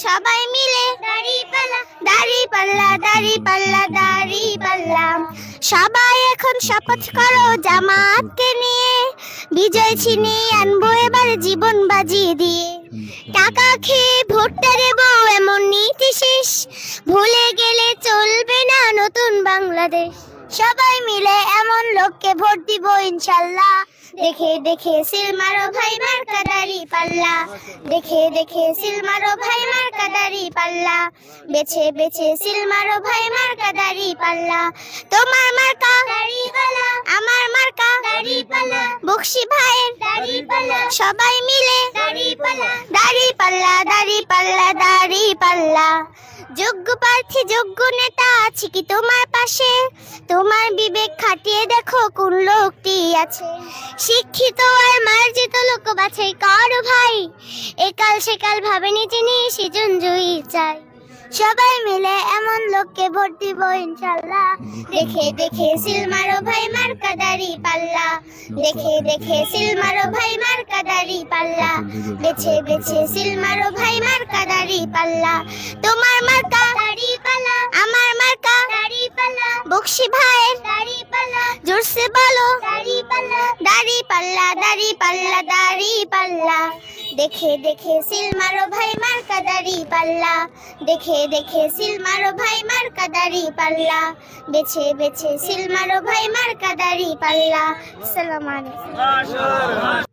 সবাই মিলে দাঁড়িপাল্লা দাঁড়িপাল্লা দাঁড়িপাল্লা দাঁড়িপাল্লা। সবাই এখন শপথ করো জামাতকে নিয়ে, বিজয় ছিনিয়ে আনবো এবার জীবন বাজিয়ে দিয়ে। টাকা খেয়ে ভোটটা দেবো এমন নীতি শেষ, ভুলে গেলে চলবে না নতুন বাংলাদেশ। সবাই মিলে এমন লোককে ভোট দিব ইনশাল্লাহ, দেখে দেখে সিল মারো ভাই মার্কা দাঁড়িপাল্লা, দেখে দেখে সিল মারো ভাই মার্কা দাঁড়িপাল্লা, বেছে বেছে সিল মারো ভাই মার্কা দাঁড়িপাল্লা। তোমার মার্কা দাঁড়িপাল্লা, আমার মার্কা দাঁড়িপাল্লা, বকশী ভাইয়ের দাঁড়িপাল্লা, সবাই মিলে দাঁড়িপাল্লা দাঁড়িপাল্লা দাঁড়িপাল্লা দাঁড়িপাল্লা। যোগ্য প্রার্থী যোগ্য নেতা আছে কি তোমার পাশে? তোমার বিবেক খাটিয়ে দেখো কোন লোকটি আছে। শিক্ষিত আর মার্জিত লোক বাছাই করো ভাই, একাল সেকাল ভাবেনি যিনি সেজন জয়ী চাই। সবাই মিলে এমন লোককে ভোট দিব ইনশাল্লাহ, দেখে দেখে সিল মারো ভাই মার্কা দাঁড়িপাল্লা, দেখে দেখে সিল মারো ভাই মার্কা দাঁড়িপাল্লা, বেছে বেছে সিল মারো ভাই মার্কা দাঁড়িপাল্লা। তোমার মার্কা দাঁড়িপাল্লা, আমার মার্কা দাঁড়িপাল্লা, বকশী ভাইয়ের দাঁড়িপাল্লা, জোরসে বলো দাঁড়িপাল্লা দাঁড়িপাল্লা দাঁড়িপাল্লা দাঁড়িপাল্লা। দেখে দেখে সিল মারো ভাই মার্কা দাঁড়িপাল্লা, দেখে দেখে সিল মারো ভাই মার্কা দাঁড়িপাল্লা, বেছে বেছে সিল মারো ভাই মার্কা দাঁড়িপাল্লা। আসসালামু আলাইকুম।